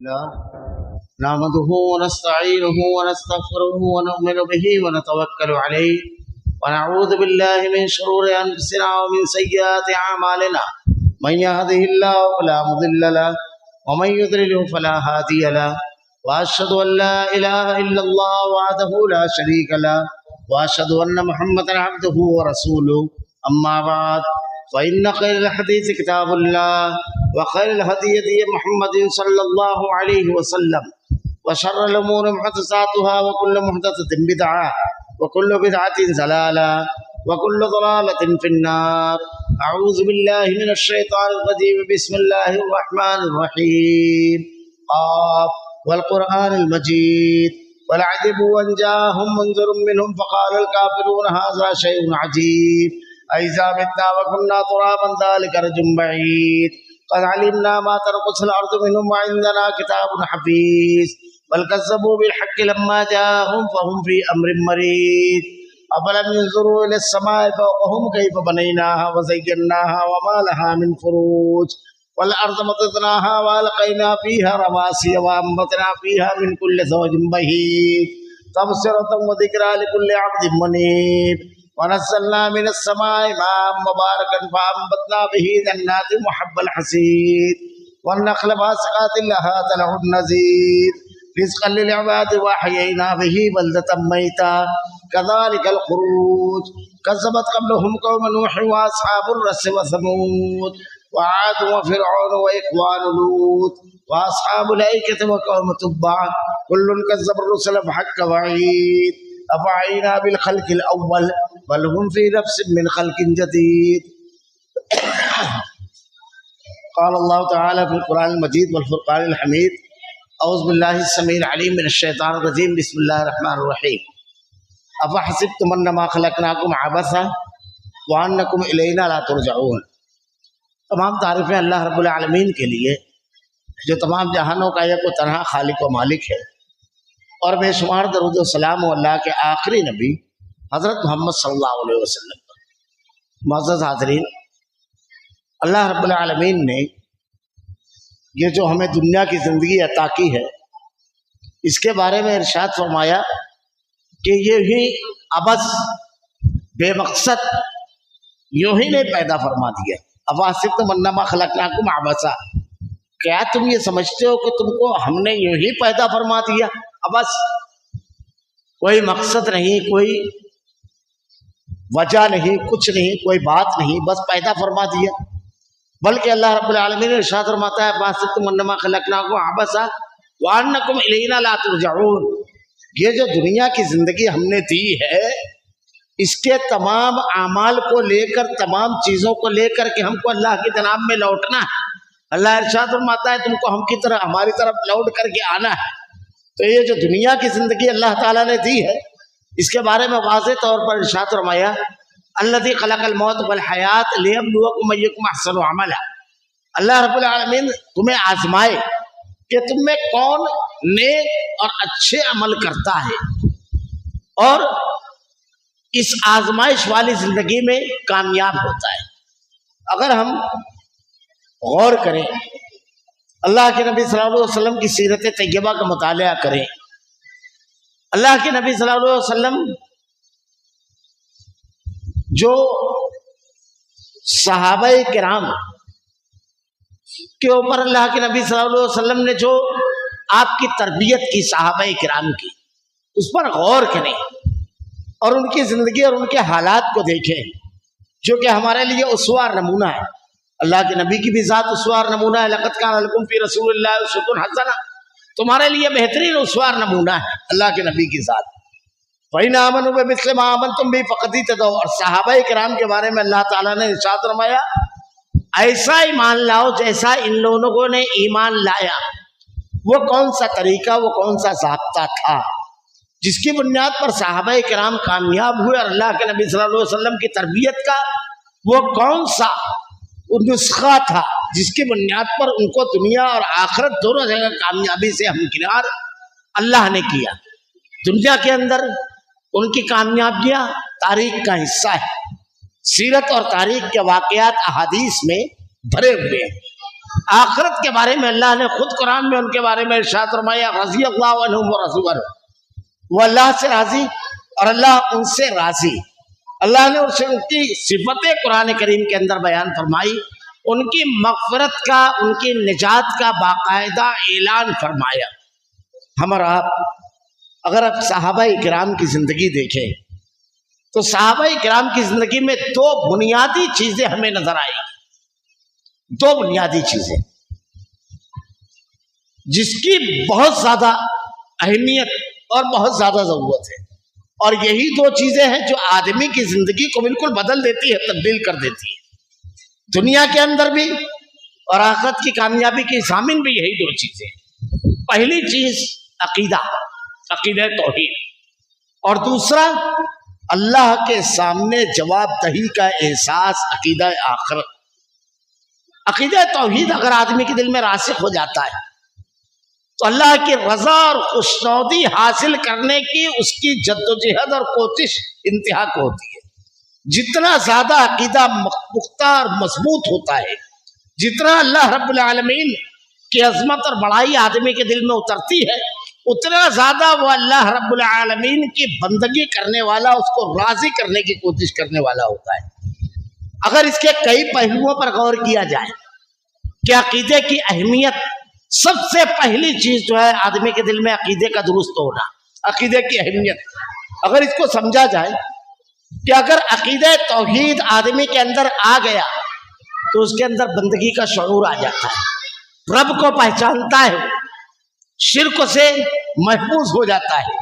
لا نحمده ونستعينه ونستغفره ونؤمن به ونتوكل عليه ونعوذ بالله من شرور أنفسنا ومن سيئات أعمالنا من يهده الله فلا مضل له ومن يضلل فلا هادي له وأشهد أن لا إله إلا الله وحده لا شريك له وأشهد أن محمدا عبده ورسوله أما بعد فإن خير الحديث كتاب الله وخير الهدي هدي محمد صلى الله عليه وسلم وشر الأمور محدثاتها وكل محدثة بدعة وكل بدعة ضلالة وكل ضلالة في النار. أعوذ بالله من الشيطان الرجيم. بسم الله الرحمن الرحيم. قاف والقرآن المجيد والعجب أن جاءهم منذر منهم فقال الكافرون هذا شيء عجيب أإذا متنا وكنا ترابا ذلك رجل بعيد قد علمنا ما تنقص الأرض منهم وعندنا كتاب حفيظ بل كذبوا بالحق لما جاءهم فهم في أمر مريض أفلم ينظروا إلى السماء فوقهم كيف بنيناها وزيناها وما لها من فروج والأرض مددناها وألقينا فيها رواسي وأنبتنا فيها من كل زوج بهيج تبصرة وذكرى لكل عبد منيب ونزلنا من السماء ماء مباركا فأنبتنا به جنات وحب الحصيد والنخل باسقات لها طلع نضيد رزقا للعباد وأحيينا به بلدة ميتا كذلك الخروج كذبت قبلهم قوم نوح وأصحاب الرس وثمود وعاد وفرعون وإخوان لوط وأصحاب الأيكة وقوم تبع كل كذب الرسل بحق وعيد أفعينا بالخلق الأول بل هم في نفس من خلق جديد. قال الله تعالى في القرآن المجيد والفرقان الحميد. أعوذ بالله السميع العليم من الشيطان الرجيم. بسم الله الرحمن الرحيم. أفحسبتم أنما خلقناكم عبثا وأنكم إلينا لا ترجعون. تمام تعریفیں اللہ رب العالمین کے لیے جو تمام جہانوں کا یک و تنہا خالق و مالک ہے، اور بے شمار درود و سلام و اللہ کے آخری نبی حضرت محمد صلی اللہ علیہ وسلم پر. معزز حاضرین، اللہ رب العالمین نے یہ جو ہمیں دنیا کی زندگی عطا کی ہے، اس کے بارے میں ارشاد فرمایا کہ یہ ہی عبث بے مقصد یوں ہی نہیں پیدا فرما دیا. افحسبتم انما خلقناکم عبثا، کیا تم یہ سمجھتے ہو کہ تم کو ہم نے یوں ہی پیدا فرما دیا؟ بس کوئی مقصد نہیں، کوئی وجہ نہیں، کچھ نہیں، کوئی بات نہیں، بس پیدا فرما دیا. بلکہ اللہ رب العالمین نے ارشاد فرماتا ہے فَأَحْسِبْتُمْ أَنَّمَا خَلَقْنَاكُمْ عَبَثًا وَأَنَّكُمْ إِلَيْنَا لَا تُرْجَعُونَ. یہ جو دنیا کی زندگی ہم نے دی ہے، اس کے تمام اعمال کو لے کر، تمام چیزوں کو لے کر کہ ہم کو اللہ کی جناب میں لوٹنا ہے. اللہ ارشاد فرماتا ہے تم کو ہم کی طرح، ہماری طرف لوٹ کر کے آنا ہے. تو یہ جو دنیا کی زندگی اللہ تعالیٰ نے دی ہے، اس کے بارے میں واضح طور پر ارشاد فرمایا الذی خلق الموت والحیات لیبلوکم ایکم احسن عملا. اللہ رب العالمین تمہیں آزمائے کہ تم میں کون نیک اور اچھے عمل کرتا ہے، اور اس آزمائش والی زندگی میں کامیاب ہوتا ہے. اگر ہم غور کریں، اللہ کے نبی صلی اللہ علیہ وسلم کی سیرت طیبہ کا مطالعہ کریں، اللہ کے نبی صلی اللہ علیہ وسلم جو صحابہ کرام کے اوپر اللہ کے نبی صلی اللہ علیہ وسلم نے جو آپ کی تربیت کی، صحابہ کرام کی، اس پر غور کریں اور ان کی زندگی اور ان کے حالات کو دیکھیں، جو کہ ہمارے لیے اسوہ نمونہ ہے. اللہ کے نبی کی بھی ذات اسوہ نمونہ ہے. لقد کان لکم فی رسول اللہ اسوۃ حسنہ، تمہارے لیے بہترین اسوہ نمونہ ہے اللہ کے نبی کی ذات. فَإِنْ آمَنُوا بِمِثْلِ مَا آمَنْتُمْ بِهِ فَقَدِ اهْتَدَوْا. اور صحابہ کرام کے بارے میں اللہ تعالیٰ نے ارشاد فرمایا ایسا ایمان لاؤ جیسا ان لوگوں نے ایمان لایا. وہ کون سا طریقہ، وہ کون سا ضابطہ تھا جس کی بنیاد پر صحابہ کرام کامیاب ہوئے، اور اللہ کے نبی صلی اللہ علیہ وسلم کی تربیت کا وہ کون سا نسخہ تھا جس کی بنیاد پر ان کو دنیا اور آخرت دونوں جگہ کامیابی سے ہمکنار اللہ نے کیا. دنیا کے اندر ان کی کامیابیاں تاریخ کا حصہ ہے. سیرت اور تاریخ کے واقعات احادیث میں بھرے ہوئے ہیں. آخرت کے بارے میں اللہ نے خود قرآن میں ان کے بارے میں ارشاد فرمایا رضی اللہ عنہم ورضوا عنہ، وہ اللہ سے راضی اور اللہ ان سے راضی۔ اللہ نے ان کی صفتیں قرآن کریم کے اندر بیان فرمائی، ان کی مغفرت کا، ان کی نجات کا باقاعدہ اعلان فرمایا۔ ہم اور آپ اگر اب صحابہ کرام کی زندگی دیکھیں تو صحابہ کرام کی زندگی میں دو بنیادی چیزیں ہمیں نظر آئی، دو بنیادی چیزیں جس کی بہت زیادہ اہمیت اور بہت زیادہ ضرورت ہے، اور یہی دو چیزیں ہیں جو آدمی کی زندگی کو بالکل بدل دیتی ہے، تبدیل کر دیتی ہے، دنیا کے اندر بھی اور آخرت کی کامیابی کی ضامن بھی یہی دو چیزیں ہیں۔ پہلی چیز عقیدہ توحید، اور دوسرا اللہ کے سامنے جواب دہی کا احساس، عقیدہ آخرت۔ عقیدہ توحید اگر آدمی کے دل میں راسخ ہو جاتا ہے تو اللہ کی رضا اور خوشنودی حاصل کرنے کی اس کی جدوجہد اور کوشش انتہا کو ہوتی ہے۔ جتنا زیادہ عقیدہ پختہ اور مضبوط ہوتا ہے، جتنا اللہ رب العالمین کی عظمت اور بڑائی آدمی کے دل میں اترتی ہے، اتنا زیادہ وہ اللہ رب العالمین کی بندگی کرنے والا، اس کو راضی کرنے کی کوشش کرنے والا ہوتا ہے۔ اگر اس کے کئی پہلوؤں پر غور کیا جائے کہ عقیدے کی اہمیت، سب سے پہلی چیز جو ہے آدمی کے دل میں عقیدے کا درست ہونا، عقیدے کی اہمیت۔ اگر اس کو سمجھا جائے کہ اگر عقیدہ توحید آدمی کے اندر آ گیا تو اس کے اندر بندگی کا شعور آ جاتا ہے، رب کو پہچانتا ہے، شرک سے محفوظ ہو جاتا ہے،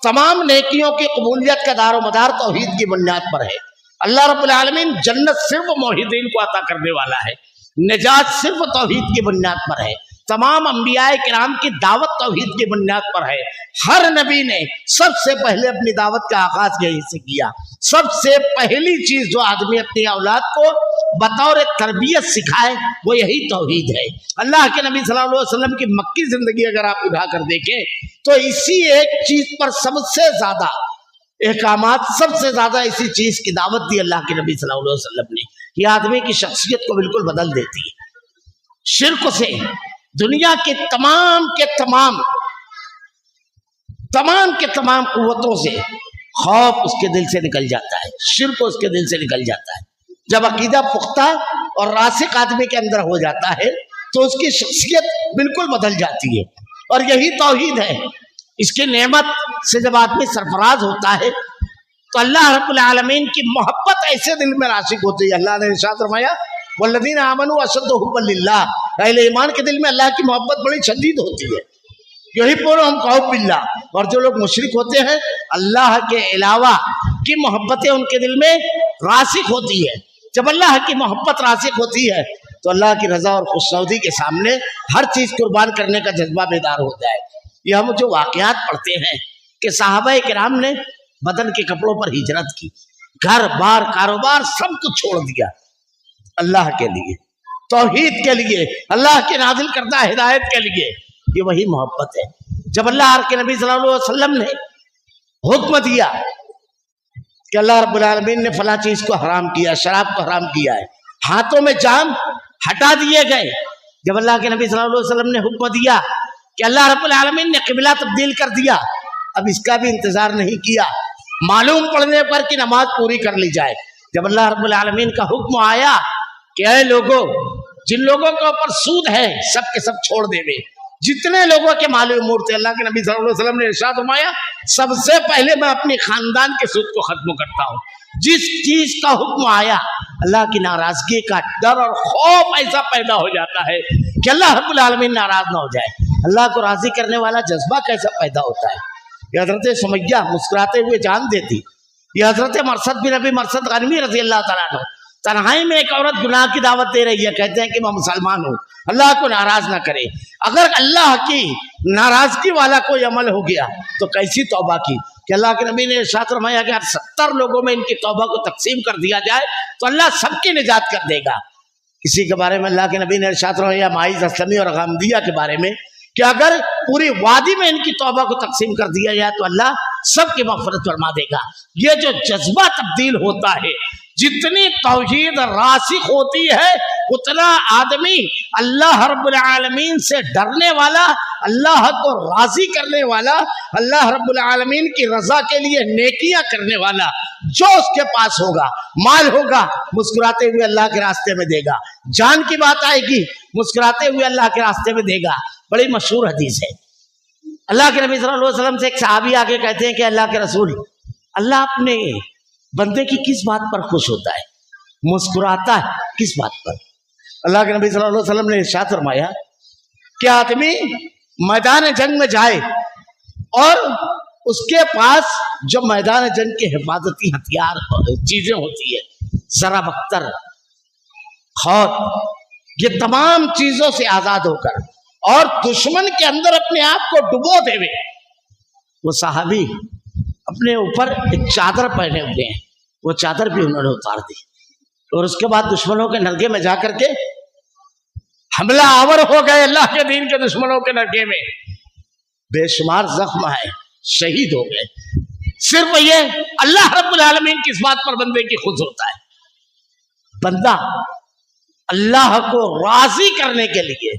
تمام نیکیوں کی قبولیت کا دار و مدار توحید کی بنیاد پر ہے۔ اللہ رب العالمین جنت صرف موحدین کو عطا کرنے والا ہے، نجات صرف توحید کی بنیاد پر ہے، تمام انبیاء کرام کی دعوت توحید کی بنیاد پر ہے۔ ہر نبی نے سب سے پہلے اپنی دعوت کا آغاز یہی سے کیا۔ سب سے پہلی چیز جو آدمی اپنی اولاد کو بطور تربیت سکھائے وہ یہی توحید ہے۔ اللہ کے نبی صلی اللہ علیہ وسلم کی مکی زندگی اگر آپ اٹھا کر دیکھیں تو اسی ایک چیز پر سب سے زیادہ احکامات، سب سے زیادہ اسی چیز کی دعوت دی اللہ کے نبی صلی اللہ علیہ وسلم نے، یہ آدمی کی شخصیت کو بالکل بدل دیتی ہے۔ شرک سے دنیا کے تمام کے تمام قوتوں سے خوف اس کے دل سے نکل جاتا ہے، شرک اس کے دل سے نکل جاتا ہے۔ جب عقیدہ پختہ اور راسخ آدمی کے اندر ہو جاتا ہے تو اس کی شخصیت بالکل بدل جاتی ہے، اور یہی توحید ہے۔ اس کی نعمت سے جب آدمی سرفراز ہوتا ہے تو اللہ رب العالمین کی محبت ایسے دل میں راسخ ہوتی ہے۔ اللہ نے ارشاد فرمایا والذین آمنوا اشد حبا للہ، اہل ایمان کے دل میں اللہ کی محبت بڑی شدید ہوتی ہے۔ یہی بولو ہم قوم باللہ، اور جو لوگ مشرک ہوتے ہیں اللہ کے علاوہ کی محبتیں ان کے دل میں راسخ ہوتی ہے۔ جب اللہ کی محبت راسخ ہوتی ہے تو اللہ کی رضا اور خوشنودی کے سامنے ہر چیز قربان کرنے کا جذبہ بیدار ہوتا ہے۔ یہ ہم جو واقعات پڑھتے ہیں کہ صحابہ کرام نے بدن کے کپڑوں پر ہجرت کی، گھر بار کاروبار سب کچھ چھوڑ دیا اللہ کے لیے، توحید کے لیے، اللہ کے نازل کردہ ہدایت کے لیے، یہ وہی محبت ہے۔ جب اللہ کے نبی صلی اللہ علیہ وسلم نے حکم دیا کہ اللہ رب العالمین نے فلاں چیز کو حرام کیا، شراب کو حرام کیا ہے، ہاتھوں میں جام ہٹا دیے گئے۔ جب اللہ کے نبی صلی اللہ علیہ وسلم نے حکم دیا کہ اللہ رب العالمین نے قبلہ تبدیل کر دیا، اب اس کا بھی انتظار نہیں کیا، معلوم پڑنے پر کہ نماز پوری کر لی جائے۔ جب اللہ رب العالمین کا حکم آیا کہ اے لوگوں، جن لوگوں کے اوپر سود ہے سب کے سب چھوڑ دے گے، جتنے لوگوں کے مالی امور تھے، اللہ کے نبی صلی اللہ علیہ وسلم نے ارشاد فرمایا سب سے پہلے میں اپنی خاندان کے سود کو ختم کرتا ہوں۔ جس چیز کا حکم آیا اللہ کی ناراضگی کا ڈر اور خوف ایسا پیدا ہو جاتا ہے کہ اللہ رب العالمین ناراض نہ ہو جائے۔ اللہ کو راضی کرنے والا جذبہ کیسا پیدا ہوتا ہے۔ یہ حضرت سمیہ مسکراتے ہوئے جان دیتی، یہ حضرت مرثد بن ابی مرثد غنوی رضی اللہ تعالیٰ عنہ، تنہائی میں ایک عورت گناہ کی دعوت دے رہی ہے، کہتے ہیں کہ میں مسلمان ہوں، اللہ کو ناراض نہ کرے۔ اگر اللہ کی ناراضگی والا کوئی عمل ہو گیا تو کیسی توبہ کی کہ اللہ کے نبی نے ارشاد فرمایا کہ 70 لوگوں میں ان کی توبہ کو تقسیم کر دیا جائے تو اللہ سب کی نجات کر دے گا۔ کسی کے بارے میں اللہ کے نبی نے ارشاد فرمایا معیز اسلمی اور غامدیہ کے بارے میں کہ اگر پوری وادی میں ان کی توبہ کو تقسیم کر دیا جائے تو اللہ سب کی مغفرت فرما دے گا۔ یہ جو جذبہ تبدیل ہوتا ہے، جتنی توحید راسخ ہوتی ہے اتنا آدمی اللہ رب العالمین سے ڈرنے والا، اللہ کو راضی کرنے والا، اللہ رب العالمین کی رضا کے لیے نیکیاں کرنے والا، جو اس کے پاس ہوگا، مال ہوگا، مسکراتے ہوئے اللہ کے راستے میں دے گا، جان کی بات آئے گی مسکراتے ہوئے اللہ کے راستے میں دے گا۔ بڑی مشہور حدیث ہے، اللہ کے نبی صلی اللہ علیہ وسلم سے ایک صحابی آگے کہتے ہیں کہ اللہ کے رسول، اللہ اپنے بندے کی کس بات پر خوش ہوتا ہے، مسکراتا ہے کس بات پر؟ اللہ کے نبی صلی اللہ علیہ وسلم نے ارشاد فرمایا کہ آدمی میدان جنگ میں جائے اور اس کے پاس جو میدان جنگ کے حفاظتی ہتھیار چیزیں ہوتی ہے، ذرا بختر، خود، یہ تمام چیزوں سے آزاد ہو کر اور دشمن کے اندر اپنے آپ کو ڈبو دے ہوئے، وہ صحابی اپنے اوپر ایک چادر پہنے ہوئے ہیں، وہ چادر بھی انہوں نے اتار دی اور اس کے بعد دشمنوں کے نرگے میں جا کر کے حملہ آور ہو گئے، اللہ کے دین کے دشمنوں کے نرگے میں بے شمار زخم آئے، شہید ہو گئے۔ صرف یہ اللہ رب العالمین کس بات پر بندے کی خود ہوتا ہے، بندہ اللہ کو راضی کرنے کے لیے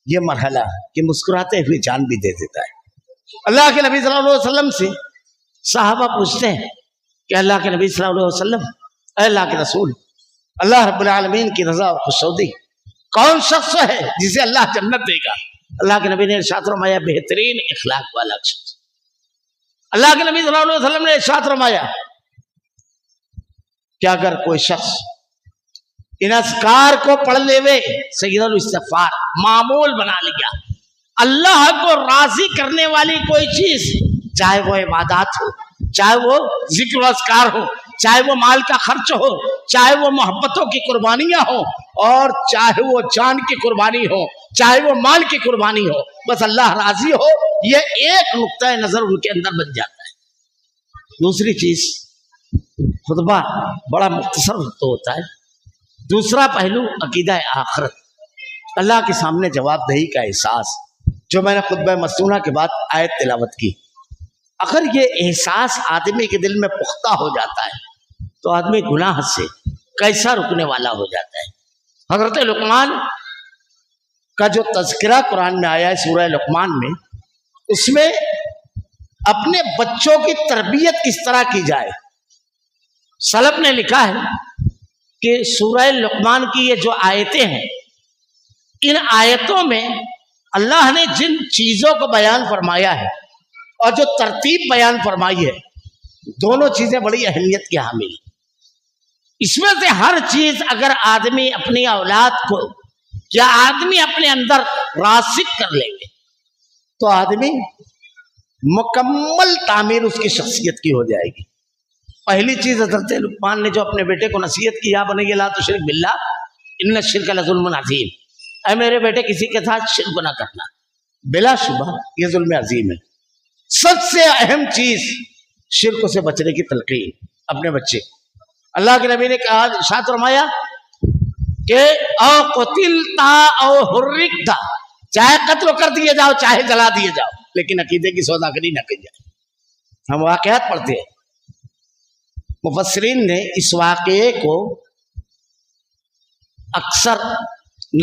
یہ مرحلہ کہ مسکراتے ہوئے جان بھی دے دیتا ہے۔ اللہ کے نبی صلی اللہ علیہ وسلم سے صحابہ پوچھتے ہیں کہ اللہ کے نبی صلی اللہ علیہ وسلم، اے اللہ کے رسول، اللہ رب العالمین کی رضا اور خوشنودی کون شخص ہے جسے اللہ جنت دے گا؟ اللہ کے نبی نے ارشاد فرمایا بہترین اخلاق والا شخص۔ اللہ کے نبی صلی اللہ علیہ وسلم نے ارشاد فرمایا کہ اگر کوئی شخص ان اذکار کو پڑھ لے وے، سید الاستغفار معمول بنا لیا، اللہ کو راضی کرنے والی کوئی چیز، چاہے وہ عبادات ہو، چاہے وہ ذکر و اذکار ہو، چاہے وہ مال کا خرچ ہو، چاہے وہ محبتوں کی قربانیاں ہو، اور چاہے وہ جان کی قربانی ہو، چاہے وہ مال کی قربانی ہو، بس اللہ راضی ہو، یہ ایک نقطہ نظر ان کے اندر بن جاتا ہے۔ دوسری چیز، خطبہ بڑا مختصر تو ہوتا ہے، دوسرا پہلو عقیدہ آخرت، اللہ کے سامنے جواب دہی کا احساس، جو میں نے خطبہ مسنونہ کے بعد آیت تلاوت کی۔ اگر یہ احساس آدمی کے دل میں پختہ ہو جاتا ہے تو آدمی گناہ سے کیسا رکنے والا ہو جاتا ہے۔ حضرت لقمان کا جو تذکرہ قرآن میں آیا ہے سورہ لقمان میں، اس میں اپنے بچوں کی تربیت کس طرح کی جائے، سلف نے لکھا ہے کہ سورہ لقمان کی یہ جو آیتیں ہیں، ان آیتوں میں اللہ نے جن چیزوں کو بیان فرمایا ہے اور جو ترتیب بیان فرمائی ہے، دونوں چیزیں بڑی اہمیت کی حامل ہیں۔ اس میں سے ہر چیز اگر آدمی اپنی اولاد کو یا آدمی اپنے اندر راسخ کر لیں گے تو آدمی مکمل تعمیر اس کی شخصیت کی ہو جائے گی۔ پہلی چیز حضرت لقمان نے جو اپنے بیٹے کو نصیحت کی، یا بنی لا تشرک باللہ ان الشرک لظلم عظیم، اے میرے بیٹے کسی کے ساتھ شرک نہ کرنا، بلا شبہ یہ ظلم عظیم ہے۔ سب سے اہم چیز شرک سے بچنے کی تلقین اپنے بچے۔ اللہ کے نبی نے کہا، ارشاد فرمایا کہ او قتلتا او حرکتا، چاہے قتل کر دیے جاؤ چاہے جلا دیے جاؤ، لیکن عقیدے کی سوداگری نہ کی جائے۔ ہم واقعات پڑھتے ہیں، مفسرین نے اس واقعے کو اکثر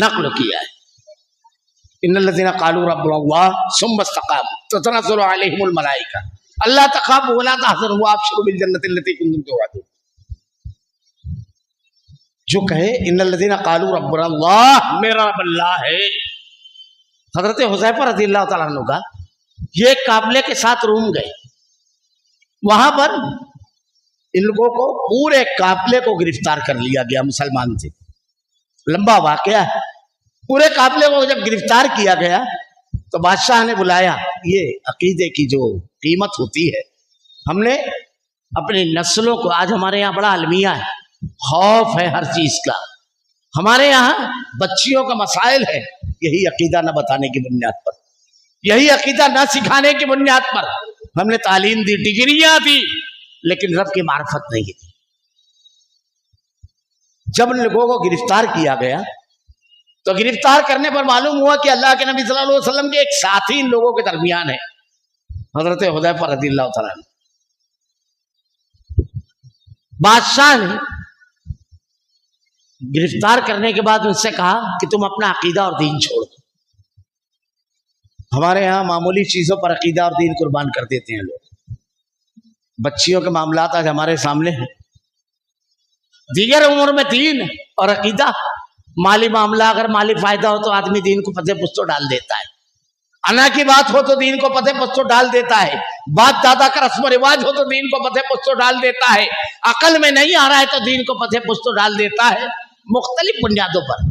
نقل کیا ہے، ان الذين قالوا ربنا الله ثم استقاموا تتنزل عليهم الملائکہ الا تخافوا ولا تحزنوا وابشروا بالجنة التي كنتم توعدون۔ جو کہے ان الذين قالوا ربنا الله، میرا رب اللہ ہے، حضرت حذیفہ رضی اللہ تعالیٰ عنہ کا یہ ایک قافلے کے ساتھ روم گئے، وہاں پر ان لوگوں کو پورے قافلے کو گرفتار کر لیا گیا مسلمان سے، لمبا واقعہ ہے۔ پورے قافلے کو جب گرفتار کیا گیا تو بادشاہ نے بلایا، یہ عقیدے کی جو قیمت ہوتی ہے، ہم نے اپنی نسلوں کو، آج ہمارے یہاں بڑا المیہ ہے، خوف ہے ہر چیز کا، ہمارے یہاں بچیوں کا مسائل ہے، یہی عقیدہ نہ بتانے کی بنیاد پر، یہی عقیدہ نہ سکھانے کی بنیاد پر ہم نے تعلیم دی، ڈگریاں دی، لیکن رب کی معرفت نہیں دی۔ جب ان لوگوں کو گرفتار کیا گیا تو گرفتار کرنے پر معلوم ہوا کہ اللہ کے نبی صلی اللہ علیہ وسلم کے ایک ساتھی ان لوگوں کے درمیان ہے، حضرت حذیفہ رضی اللہ تعالیٰ عنہ۔ بادشاہ نے گرفتار کرنے کے بعد ان سے کہا کہ تم اپنا عقیدہ اور دین چھوڑ دو. ہمارے ہاں معمولی چیزوں پر عقیدہ اور دین قربان کر دیتے ہیں لوگ. بچیوں کے معاملات آج ہمارے سامنے ہیں. دیگر امور میں دین اور عقیدہ. مالی معاملہ اگر مالی فائدہ ہو تو آدمی دین کو پتے پستوں ڈال دیتا ہے. انا کی بات ہو تو دین کو پتے پستوں ڈال دیتا ہے. بات دادا کا رسم و رواج ہو تو دین کو پتے پستوں ڈال دیتا ہے. عقل میں نہیں آ رہا ہے تو دین کو پتے پستوں ڈال دیتا ہے. مختلف بنیادوں پر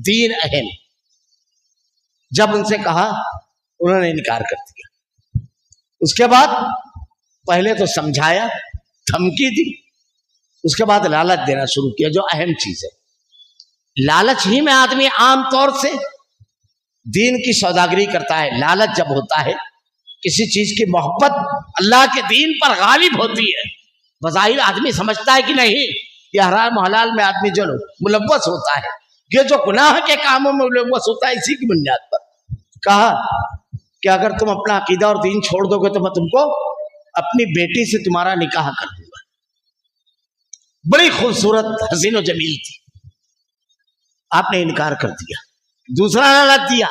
دین اہم. جب ان سے کہا انہوں نے انکار کر دیا. اس کے بعد پہلے تو سمجھایا, دھمکی دی, اس کے بعد لالچ دینا شروع کیا, جو اہم چیز ہے. لالچ ہی میں آدمی عام طور سے دین کی سوداگری کرتا ہے. لالچ جب ہوتا ہے, کسی چیز کی محبت اللہ کے دین پر غالب ہوتی ہے. بظاہر آدمی سمجھتا ہے کہ نہیں, یہ حرام و حلال میں آدمی جو ملوث ہوتا ہے, یہ جو گناہ کے کاموں میں ملوث ہوتا ہے, اسی کی بنیاد پر کہا کہ اگر تم اپنا عقیدہ اور دین چھوڑ دو گے تو میں تم کو اپنی بیٹی سے تمہارا نکاح کر دوں گا. بڑی خوبصورت حسین و جمیل تھی. آپ نے انکار کر دیا. دوسرا لالچ دیا,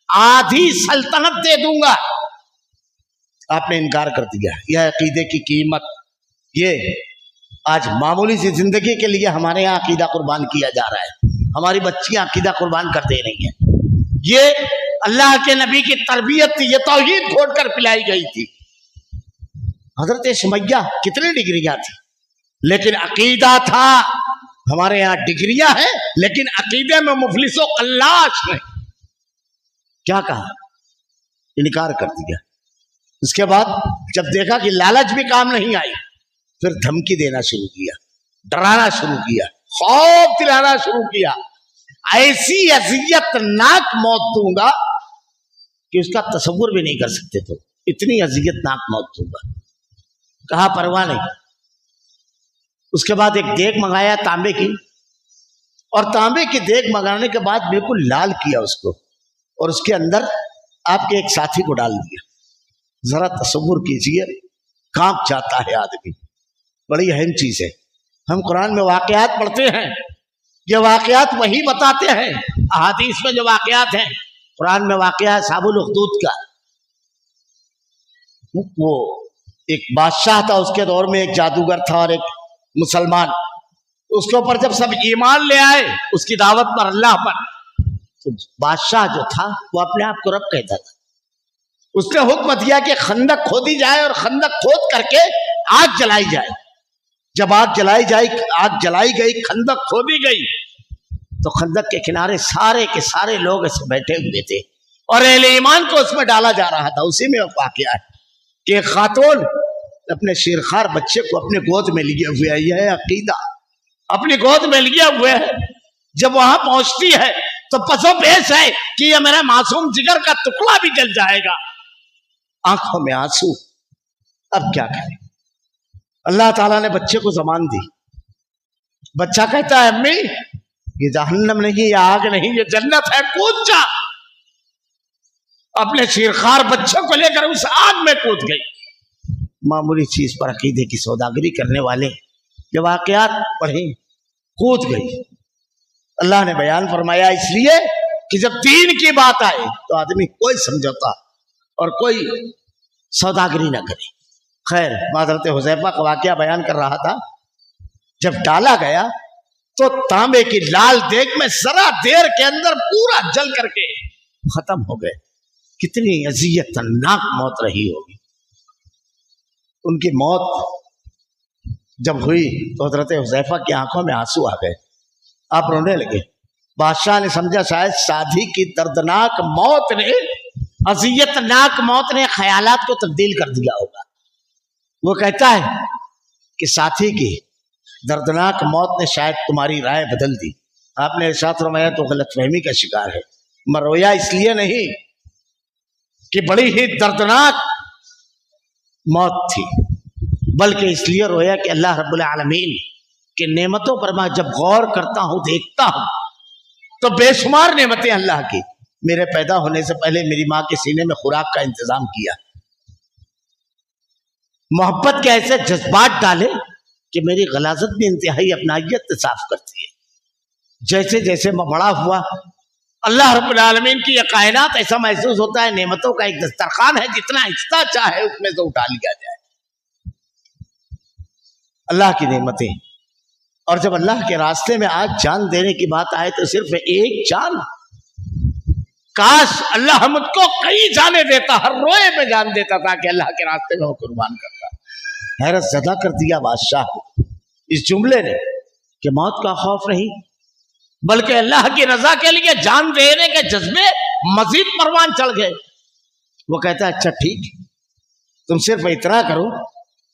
آدھی سلطنت دے دوں گا. آپ نے انکار کر دیا. یہ عقیدے کی قیمت, یہ آج معمولی سی زندگی کے لیے ہمارے یہاں عقیدہ قربان کیا جا رہا ہے. ہماری بچیاں عقیدہ قربان کر دے رہی ہیں. یہ اللہ کے نبی کی تربیت تھی, یہ توحید کھوڑ کر پلائی گئی تھی. حضرت سمیہ کتنی ڈگریاں تھی لیکن عقیدہ تھا. ہمارے یہاں ڈگریاں ہیں لیکن عقیدے میں مفلس و قلاش نہیں. کیا کہا, انکار کر دیا. اس کے بعد جب دیکھا کہ لالچ بھی کام نہیں آئی, پھر دھمکی دینا شروع کیا, ڈرانا شروع کیا, خوف دلانا شروع کیا. ایسی اذیت ناک موت دوں گا کہ اس کا تصور بھی نہیں کر سکتے. تو اتنی اذیت ناک موت دوں گا. کہا پرواہ نہیں. اس کے بعد ایک دیگ منگایا تانبے کی, اور تانبے کی دیگ منگانے کے بعد بالکل لال کیا اس کو, اور اس کے اندر آپ کے ایک ساتھی کو ڈال دیا. ذرا تصور کیجئے, کانپ جاتا ہے آدمی. بڑی اہم چیز ہے. ہم قرآن میں واقعات پڑھتے ہیں, یہ واقعات وہی بتاتے ہیں. احادیث میں جو واقعات ہیں, قرآن میں واقعہ ہے اصحاب الاخدود کا. وہ ایک بادشاہ تھا, اس کے دور میں ایک جادوگر تھا اور ایک مسلمان. اس کے اوپر جب سب ایمان لے آئے اس کی دعوت پر, اللہ پر, تو بادشاہ جو تھا وہ اپنے آپ کو رب کہتا تھا. اس نے حکم دیا کہ خندق کھودی جائے اور خندق کھود کر کے آگ جلائی جائے. جب آگ جلائی گئی, خندق کھودی گئی, تو خندق کے کنارے سارے کے سارے لوگ ایسے بیٹھے ہوئے تھے اور اہل ایمان کو اس میں ڈالا جا رہا تھا. اسی میں واقعہ ہے کہ ایک خاتون اپنے شیرخوار بچے کو اپنے گود میں لیے ہوئے ہے. یہ ہے عقیدہ, اپنی گود میں لیے ہوئے ہے. جب وہاں پہنچتی ہے تو پسو پیش ہے کہ یہ میرا معصوم جگر کا ٹکڑا بھی جل جائے گا. آنکھوں میں آنسو. اب کیا کریں؟ اللہ تعالیٰ نے بچے کو زبان دی. بچہ کہتا ہے امی یہ جہنم نہیں, یہ آگ نہیں, یہ جنت ہے, کود جا. اپنے شیرخوار بچے کو لے کر اس آگ میں کود گئی. معمولی چیز پر عقیدے کی سوداگری کرنے والے یہ واقعات پڑھیں, کود گئی. اللہ نے بیان فرمایا اس لیے کہ جب دین کی بات آئے تو آدمی کوئی سمجھوتا اور کوئی سوداگری نہ کرے. خیر, حضرت حذیفہ کا واقعہ بیان کر رہا تھا. جب ڈالا گیا تو تانبے کی لال دیگ میں ذرا دیر کے اندر پورا جل کر کے ختم ہو گئے. کتنی اذیت ناک موت رہی ہوگی. ان کی موت جب ہوئی تو حضرت حذیفہ کی آنکھوں میں آنسو آ گئے. آپ رونے لگے. بادشاہ نے سمجھا شاید شادی کی دردناک موت نے, اذیت ناک موت نے خیالات کو تبدیل کر دیا ہوگا. وہ کہتا ہے کہ ساتھی کی دردناک موت نے شاید تمہاری رائے بدل دی. آپ نے ارشاد فرمایا تو غلط فہمی کا شکار ہے. میں رویا اس لیے نہیں کہ بڑی ہی دردناک موت تھی, بلکہ اس لیے رویا کہ اللہ رب العالمین کے نعمتوں پر میں جب غور کرتا ہوں, دیکھتا ہوں, تو بے شمار نعمتیں اللہ کی. میرے پیدا ہونے سے پہلے میری ماں کے سینے میں خوراک کا انتظام کیا, محبت کے ایسے جذبات ڈالے کہ میری غلاظت بھی انتہائی اپنائیت صاف کرتی ہے. جیسے جیسے میں بڑا ہوا اللہ رب العالمین کی یہ کائنات ایسا محسوس ہوتا ہے نعمتوں کا ایک دسترخوان ہے، جتنا حصہ چاہے اس میں سے اٹھا لیا جائے، اللہ کی نعمتیں۔ اور جب اللہ کے راستے میں آج جان دینے کی بات آئے تو صرف ایک جان، کاش اللہ مجھ کو کئی جانے دیتا، ہر روئے میں جان دیتا تاکہ اللہ کے راستے میں وہ قربان کرتا۔ حیرت زدہ کر دیا بادشاہ اس جملے نے کہ موت کا خوف نہیں بلکہ اللہ کی رضا کے لیے جان دینے کے جذبے مزید پروان چڑھ گئے۔ وہ کہتا ہے اچھا ٹھیک، تم صرف اتنا کرو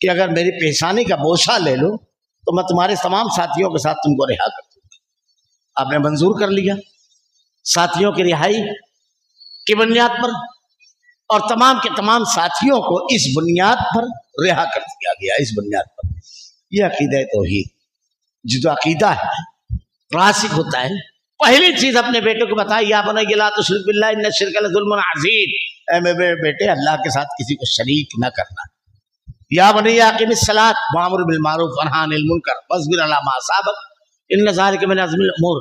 کہ اگر میری پیشانی کا بوسہ لے لو تو میں تمہارے تمام ساتھیوں کے ساتھ تم کو رہا کر دوں گا۔ آپ نے منظور کر لیا ساتھیوں کی رہائی کی بنیاد پر، اور تمام کے تمام ساتھیوں کو اس بنیاد پر رہا کر دیا گیا۔ اس بنیاد پر یہ عقیدہ توحید، جو عقیدہ ہے راسخ ہوتا ہے، پہلی چیز اپنے بیٹے کو بتائی یا بنی لا تشرک باللہ ان الشرک لظلم عظیم، اے میرے بیٹے اللہ کے ساتھ کسی کو شریک نہ کرنا۔ یا بنی اقیم الصلاۃ وامر بالمعروف ونہی عن المنکر واصبر علی ما اصابک ان ذلک من عزم الامور۔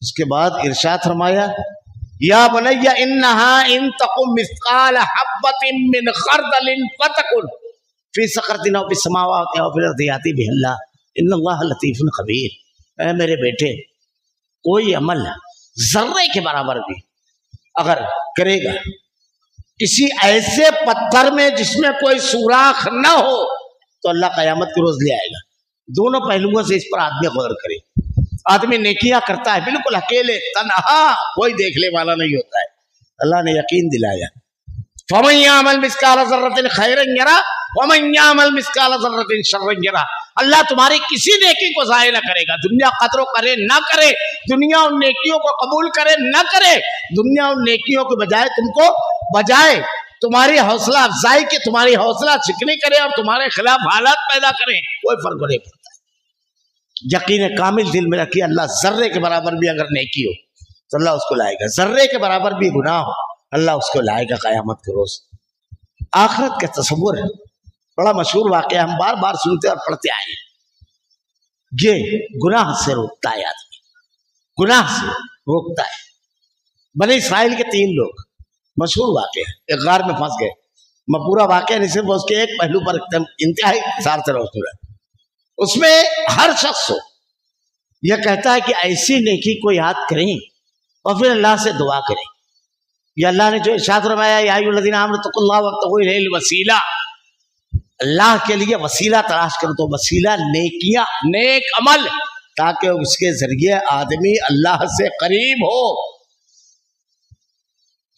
اس کے بعد ارشاد فرمایا یا بنی انہا ان تقم مثقال حبۃ من خردل فتکن فی صخرۃ او فی السماوات او فی الارض یأتی بہ اللہ ان اللہ لطیف خبیر۔ اے میرے بیٹے، کوئی عمل ذرے کے برابر بھی اگر کرے گا کسی ایسے پتھر میں جس میں کوئی سوراخ نہ ہو تو اللہ قیامت کے روز لے آئے گا۔ دونوں پہلوؤں سے اس پر آدمی غور کرے۔ آدمی نیکیاں کرتا ہے بالکل اکیلے تنہا، کوئی دیکھنے والا نہیں ہوتا ہے، اللہ نے یقین دلایا فَمَن يَعْمَلْ مِثْقَالَ ذَرَّةٍ خَيْرًا يَرَهُ وَمَن يَعْمَلْ مِثْقَالَ ذَرَّةٍ شَرًّا يَرَهُ۔ اللہ تمہاری کسی نیکی کو ضائع نہ کرے گا، دنیا قدر کرے نہ کرے، دنیا ان نیکیوں کو قبول کرے نہ کرے، دنیا ان نیکیوں کے بجائے تم کو بجائے تمہاری حوصلہ افزائی کے تمہاری حوصلہ چکنی کرے اور تمہارے خلاف حالات پیدا کرے، کوئی فرق نہیں پڑتا۔ یقین کامل دل میں رکھیے، اللہ ذرے کے برابر بھی اگر نیکی ہو تو اللہ اس کو لائے گا، ذرے کے برابر بھی گناہ ہو اللہ اس کو لائے گا قیامت کے روز۔ آخرت کا تصور ہے، بڑا مشہور واقعہ ہم بار بار سنتے اور پڑھتے آئے ہیں۔ یہ گناہ سے روکتا ہے، آدمی گناہ سے روکتا ہے۔ بنی اسرائیل کے 3 لوگ، مشہور واقعہ ہے، ایک غار میں پھنس گئے۔ میں پورا واقعہ نہیں، صرف اس کے ایک پہلو پر انتہائی اختصار سے روشنی ہے۔ اس میں ہر شخص یہ کہتا ہے کہ ایسی نیکی کو یاد کریں اور پھر اللہ سے دعا کریں۔ یہ اللہ نے جو ارشاد فرمایا یا ایھا الذین آمنوا اتقوا اللہ وابتغوا الیہ الوسیلہ، اللہ کے لیے وسیلہ تلاش کرو، تو وسیلہ نیکیاں، نیک عمل، تاکہ اس کے ذریعے آدمی اللہ سے قریب ہو۔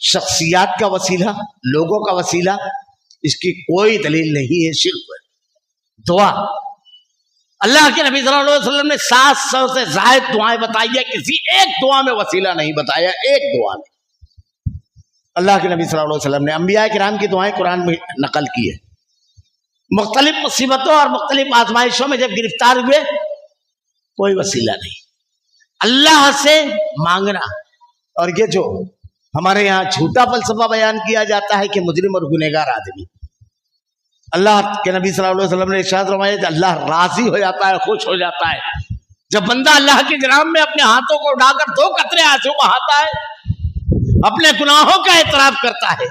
شخصیات کا وسیلہ، لوگوں کا وسیلہ، اس کی کوئی دلیل نہیں ہے، شرک ہے۔ دعا، اللہ کے نبی صلی اللہ علیہ وسلم نے 700 سے زائد دعائیں بتائی ہے، کسی ایک دعا میں وسیلہ نہیں بتایا، ایک دعا میں۔ اللہ کے نبی صلی اللہ علیہ وسلم نے انبیاء کرام کی دعائیں قرآن میں نقل کی ہے۔ مختلف مصیبتوں اور مختلف آزمائشوں میں جب گرفتار ہوئے کوئی وسیلہ نہیں، اللہ سے مانگنا۔ اور یہ جو ہمارے یہاں جھوٹا فلسفہ بیان کیا جاتا ہے کہ مجرم اور گنہگار آدمی، اللہ کے نبی صلی اللہ علیہ وسلم نے ارشاد فرمایا کہ اللہ راضی ہو جاتا ہے، خوش ہو جاتا ہے جب بندہ اللہ کی جناب میں اپنے ہاتھوں کو اٹھا کر 2 قطرے آنسو بہاتا ہے، اپنے گناہوں کا اعتراف کرتا ہے،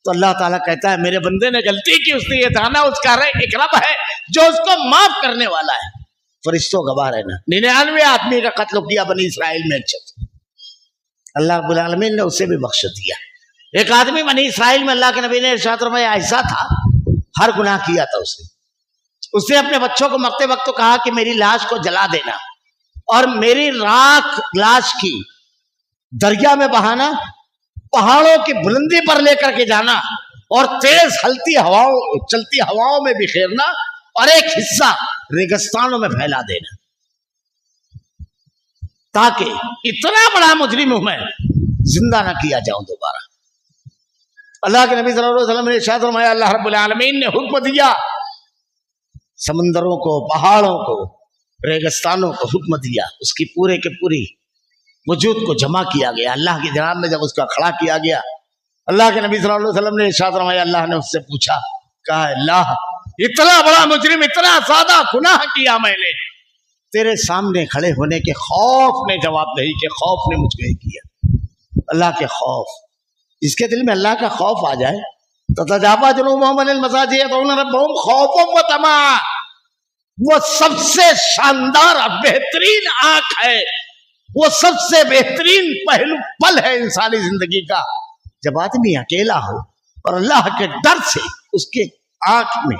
تو اللہ تعالیٰ کہتا ہے میرے بندے نے غلطی کی، اس نے یہ جانا، اس کا ایک رب ہے جو اس کو معاف کرنے والا ہے۔ فرشتوں گواہ رہنا، 99 آدمی کا قتل کیا بنی اسرائیل میں، اچھا اللہ رب العالمین نے اسے بھی بخش دیا۔ ایک آدمی بنی اسرائیل میں اللہ کے نبی نے ارشاد فرمایا ایسا تھا، ہر گناہ کیا تھا اس نے اپنے بچوں کو مرتے وقت تو کہا کہ میری لاش کو جلا دینا اور میری راکھ لاش کی دریا میں بہانا، پہاڑوں کی بلندی پر لے کر کے جانا اور تیز چلتی ہواؤں میں بکھیرنا اور ایک حصہ ریگستانوں میں پھیلا دینا، تاکہ اتنا بڑا مجرم ہوں میں زندہ نہ کیا جاؤں دوبارہ۔ اللہ کے نبی صلی اللہ علیہ وسلم نے ارشاد فرمایا اللہ رب العالمین نے حکم دیا، سمندروں کو، پہاڑوں کو، ریگستانوں کو حکم دیا، اس کی پورے کے پوری وجود کو جمع کیا گیا۔ اللہ کی جناب میں جب اس کا کھڑا کیا گیا، اللہ کے نبی صلی اللہ علیہ وسلم نے ارشاد فرمایا، اللہ نے اس سے پوچھا، کہا اللہ اتنا بڑا مجرم، اتنا زیادہ گناہ کیا میں نے، تیرے سامنے کھڑے ہونے کے خوف نے جواب دہی کہ خوف نے مجھ کو یہ کیا. اللہ کے خوف، جس کے دل میں اللہ کا خوف آ جائے تو تجافی جنوبہم عن المضاجع یدعون ربہم خوفا وطمعا، وہ سب سے شاندار اور بہترین آنکھ ہے، وہ سب سے بہترین پہلو پل ہے انسانی زندگی کا جب آدمی اکیلا ہو اور اللہ کے ڈر سے اس کے آنکھ میں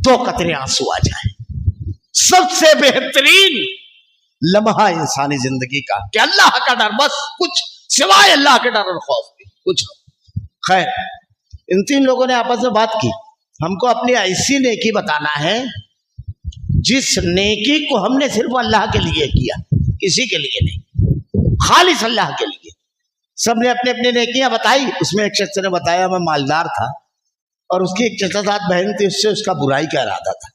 2 قطرے آنسو آ جائے. سب سے بہترین لمحہ انسانی زندگی کا کہ اللہ کا ڈر، بس کچھ سوائے اللہ کے ڈر اور خوف کی کچھ نہیں. خیر، ان 3 لوگوں نے آپس میں بات کی. ہم کو اپنی ایسی نیکی بتانا ہے جس نیکی کو ہم نے صرف اللہ کے لیے کیا، کسی کے لیے نہیں، خالص اللہ کے لیے. سب نے اپنی اپنی نیکیاں بتائی. اس میں ایک شخص نے بتایا میں مالدار تھا اور اس کی ایک چچا بہن تھی، اس سے اس کا برائی کا ارادہ تھا.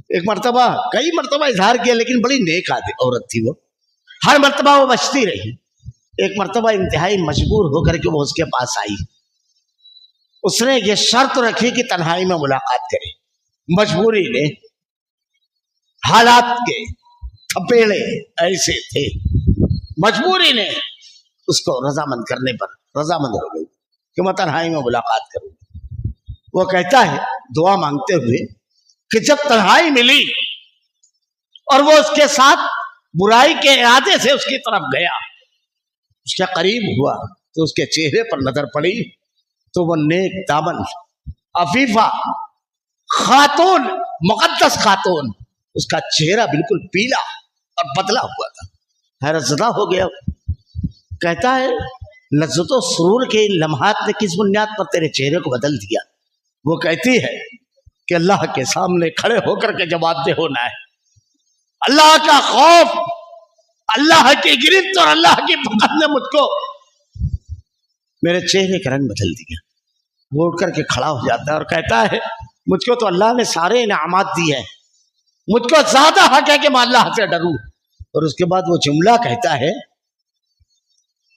ایک مرتبہ، کئی مرتبہ اظہار کیا، لیکن بڑی نیک عورت تھی وہ، ہر مرتبہ وہ بچتی رہی. ایک مرتبہ انتہائی مجبور ہو کر کے وہ اس کے پاس آئی. اس نے یہ شرط رکھی کہ تنہائی میں ملاقات کرے. مجبوری نے، حالات کے تھپیڑے ایسے تھے، مجبوری نے اس کو رضامند کرنے پر رضامند ہو گئی کہ میں تنہائی میں ملاقات کروں. وہ کہتا ہے دعا مانگتے ہوئے کہ جب تنہائی ملی اور وہ اس کے ساتھ برائی کے ارادے سے اس کی طرف گیا، اس کے قریب ہوا تو اس کے چہرے پر نظر پڑی تو وہ نیک دامن عفیفہ خاتون، مقدس خاتون، اس کا چہرہ بالکل پیلا اور بدلا ہوا تھا. حیرت زدہ ہو گیا. کہتا ہے لذت و سرور کے ان لمحات نے کس بنیاد پر تیرے چہرے کو بدل دیا؟ وہ کہتی ہے کہ اللہ کے سامنے کھڑے ہو کر کے جواب دہ ہونا ہے. اللہ کا خوف، اللہ کی گرفت اور اللہ کی پکڑ نے مجھ کو، میرے چہرے کا رنگ بدل دیا. وہ اٹھ کر کے کھڑا ہو جاتا ہے اور کہتا ہے مجھ کو تو اللہ نے سارے انعامات دیے ہیں، مجھ کو زیادہ حق ہے کہ میں اللہ سے ڈروں. اور اس کے بعد وہ جملہ کہتا ہے،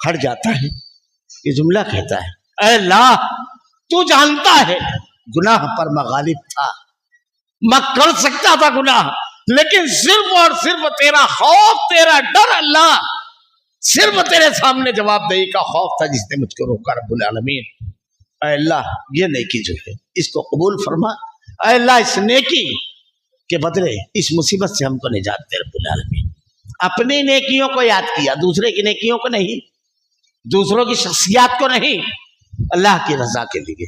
کھڑ جاتا ہے، یہ جملہ کہتا ہے اے اللہ تو جانتا ہے گناہ پر میں غالب تھا، میں کر سکتا تھا گناہ، لیکن صرف اور صرف تیرا خوف، تیرا ڈر اللہ، صرف تیرے سامنے جواب دہی کا خوف تھا جس نے مجھ کو روکا. رب العالمین اے اللہ یہ نیکی جو ہے اس کو قبول فرما. اے اللہ اس نیکی کے بدلے اس مصیبت سے ہم کو نجات دے. رب العالمین اپنی نیکیوں کو یاد کیا، دوسرے کی نیکیوں کو نہیں، دوسروں کی شخصیات کو نہیں، اللہ کی رضا کے لیے.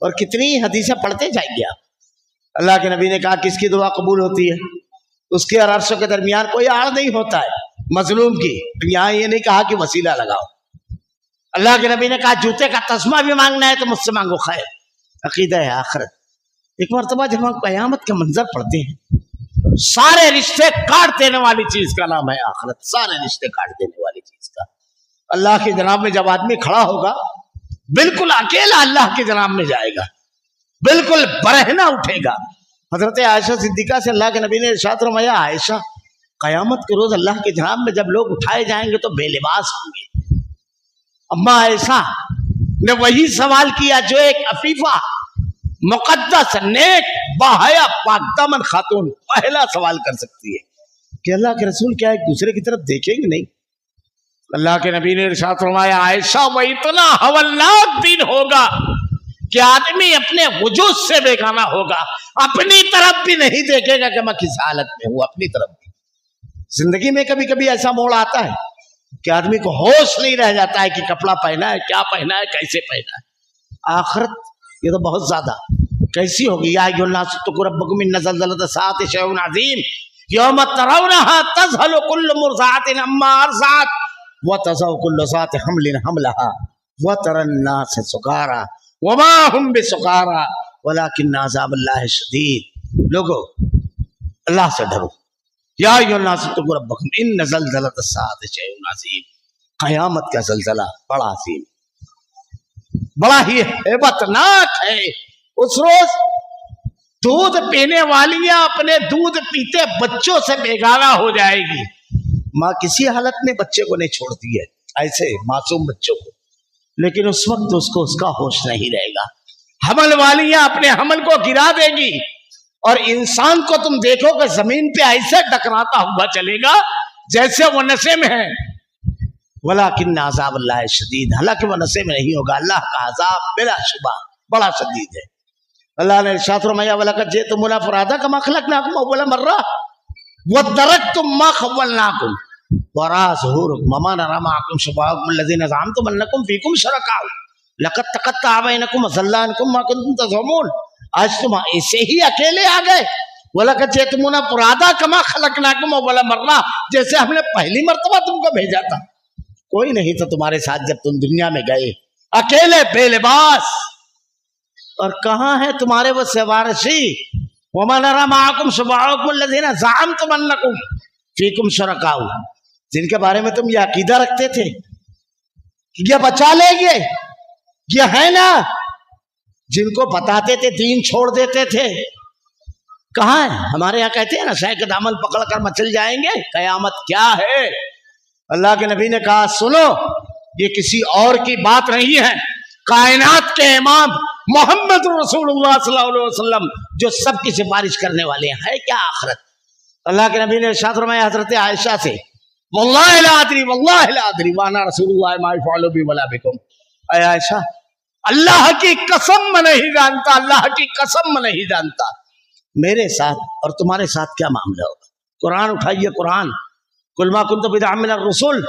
اور کتنی حدیثیں پڑھتے جائیے آپ. اللہ کے نبی نے کہا کس کی دعا قبول ہوتی ہے؟ اس کے اور عرشوں کے درمیان کوئی آڑ نہیں ہوتا ہے، مظلوم کی. یہاں یہ نہیں کہا کہ وسیلہ لگاؤ. اللہ کے نبی نے کہا جوتے کا تسمہ بھی مانگنا ہے تو مجھ سے مانگو. خیر، عقیدہ ہے آخرت. ایک مرتبہ جب ہم قیامت کا منظر پڑھتے ہیں، سارے رشتے کاٹ دینے والی چیز کا نام ہے آخرت. سارے رشتے کاٹ دینے والی چیز کا. اللہ کے جناب میں جب آدمی کھڑا ہوگا بالکل اکیلا اللہ کے جناب میں جائے گا، بالکل برہنہ اٹھے گا. حضرت عائشہ صدیقہ سے اللہ کے نبی نے ارشاد فرمایا عائشہ قیامت کے روز اللہ کے جناب میں جب لوگ اٹھائے جائیں گے تو بے لباس ہوں گے. اما عائشہ نے وہی سوال کیا جو ایک عفیفہ مقدس نیک باحیا پاک دامن خاتون پہلا سوال کر سکتی ہے کہ اللہ کے رسول کیا ایک دوسرے کی طرف دیکھیں گے نہیں؟ اللہ کے نبی نے ارشاد فرمایا عائشہ وہ اتنا ہولناک دن ہوگا کہ آدمی اپنے وجود سے بیگانہ ہوگا، اپنی طرف بھی نہیں دیکھے گا کہ میں کس حالت میں ہوں. اپنی طرف بھی. زندگی میں کبھی کبھی ایسا موڑ آتا ہے کہ آدمی کو ہوش نہیں رہ جاتا ہے کہ کپڑا پہنا ہے، کیا پہنا ہے، کیسے پہنا ہے. آخرت یہ تو بہت زیادہ کیسی ہوگی. یا ایھا الناس اتقوا ربکم ان زلزلۃ الساعۃ شیء عظیم یوم ترونها تذهل كل مرضعۃ عما ارضعت وتضع كل ذات حمل حملها وترى الناس سکارى وما هم بسکارى ولكن عذاب اللہ شدید. لوگو اللہ سے ڈرو. یا ایھا الناس اتقوا ربکم ان زلزلۃ الساعۃ شیء عظیم. قیامت کا زلزلہ بڑا عظیم، بڑا ہی ہیبتناک ہے. اس روز دودھ پینے والیاں اپنے دودھ پیتے بچوں سے بیگانہ ہو جائے گی. ماں کسی حالت میں بچے کو نہیں چھوڑتی ہے، ایسے معصوم بچوں کو، لیکن اس وقت اس کو اس کا ہوش نہیں رہے گا. حمل والیاں اپنے حمل کو گرا دے گی اور انسان کو تم دیکھو کہ زمین پہ ایسے ٹکراتا ہوا چلے گا جیسے وہ نشے میں ہے. ولیکن عذاب اللہ شدید، حالانکہ وہ نشے میں نہیں ہوگا، اللہ کا عذاب بلا شبہ بڑا شدید ہے. اللہ نے ارشاد فرمایا وَلَقَدْ جِئْتُمُونَا فُرَادَىٰ كَمَا خَلَقْنَاكُمْ أَوَّلَ مَرَّةٍ وَتَرَكْتُم مَّا خَوَّلْنَاكُمْ وَرَاءَ ظُهُورِكُمْ وَمَا نَرَىٰ مَعَكُمْ شُفَعَاءَكُمُ الَّذِينَ زَعَمْتُمْ أَنَّكُمْ فِيكُمْ شُرَكَاءُ لَقَدْ تَقَطَّعَ بَيْنَكُمْ وَضَلَّ عَنكُم مَّا كُنتُمْ تَزْعُمُونَ. آج تم ایسے ہی اکیلے آ گئے. وَلَقَدْ جِئْتُمُونَا فُرَادَىٰ كَمَا خَلَقْنَاكُمْ أَوَّلَ مَرَّةٍ، جیسے ہم نے پہلی مرتبہ تم کو بھیجا تھا. کوئی نہیں تھا تمہارے ساتھ جب تم دنیا میں گئے، اکیلے بے لباس. اور کہاں ہے تمہارے وہ سوارشی؟ وَمَا نَرَىٰ مَعَكُمْ شُفَعَاءَكُمُ الَّذِينَ زَعَمْتُمْ أَنَّكُمْ فِيكُمْ شُرَكَاءُ، جن کے بارے میں تم یہ عقیدہ رکھتے تھے کہ یہ بچا لیں گے، یہ ہے نا، جن کو بتاتے تھے دین چھوڑ دیتے تھے. کہاں ہے؟ ہمارے یہاں کہتے ہیں نا شے کے دامن پکڑ کر مچل جائیں گے. قیامت کیا ہے؟ اللہ کے نبی نے کہا سنو، یہ کسی اور کی بات نہیں ہے، کائنات کے امام محمد رسول اللہ صلی اللہ علیہ وسلم جو سب کی سفارش کرنے والے ہیں. ہے کیا آخرت؟ اللہ کے نبی نے ارشاد فرمایا حضرت عائشہ سے واللہ لا ادری واللہ لا ادری وانا رسول اللہ ما يفعل بي ولا بكم. اے عائشہ، اللہ کی قسم میں نہیں جانتا، اللہ کی قسم میں نہیں جانتا میرے ساتھ اور تمہارے ساتھ کیا معاملہ ہوگا. قرآن اٹھائیے، قرآن. قل ما كنت بدعا من الرسل،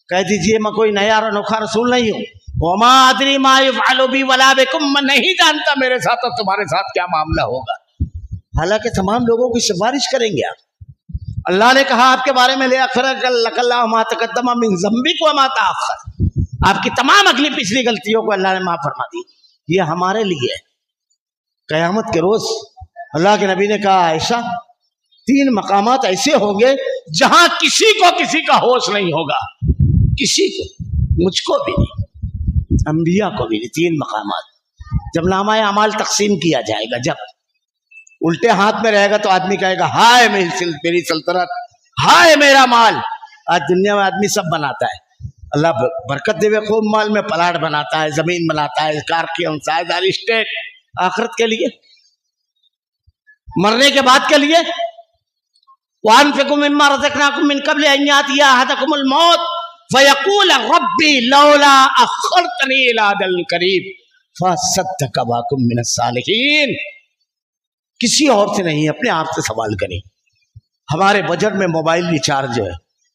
کہہ دیجئے میں کوئی نیا اور انوکھا رسول نہیں ہوں. وما ادری ما يفعل بي ولا بكم، میں نہیں جانتا میرے ساتھ اور تمہارے ساتھ کیا معاملہ ہوگا. حالانکہ تمام لوگوں کی سفارش کریں گے آپ. اللہ نے کہا آپ کے بارے میں لِيَغْفِرَ لَكَ اللَّهُ مَا تَقَدَّمَ مِن ذَنبِكَ وَمَا تَأَخَّرَ، آپ کی تمام اگلی پچھلی غلطیوں کو اللہ نے معاف فرما دی. یہ ہمارے لیے قیامت کے روز اللہ کے نبی نے کہا عائشہ 3 مقامات ایسے ہوں گے جہاں کسی کو کسی کا ہوش نہیں ہوگا، کسی کو، مجھ کو بھی نہیں، انبیاء کو بھی نہیں. 3 مقامات. جب نامہ اعمال تقسیم کیا جائے گا، جب الٹے ہاتھ میں رہے گا تو آدمی کہے گا ہائے میری سلطنت، ہائے میرا مال. آج دنیا میں آدمی سب بناتا ہے، اللہ برکت دے ہوئے خوب مال میں پلاٹ بناتا ہے، زمین بناتا ہے، کار کی ہمسائے اسٹیٹ. آخرت کے لیے، مرنے کے بعد کے لیے وَأَنفِقُوا مِمَّا رَزَقْنَاكُم مِّن قَبْلِ أَن يَأْتِيَ أَحَدَكُمُ الْمَوْتُ فَيَقُولَ رَبِّي لَوْلَا أَخَّرْتَنِي إِلَىٰ أَجَلٍ قَرِيبٍ فَأَصَّدَّقَ وَأَكُن مِّنَ الصَّالِحِينَ. کسی اور سے نہیں، اپنے آپ سے سوال کریں. ہمارے بجٹ میں موبائل ریچارج ہے،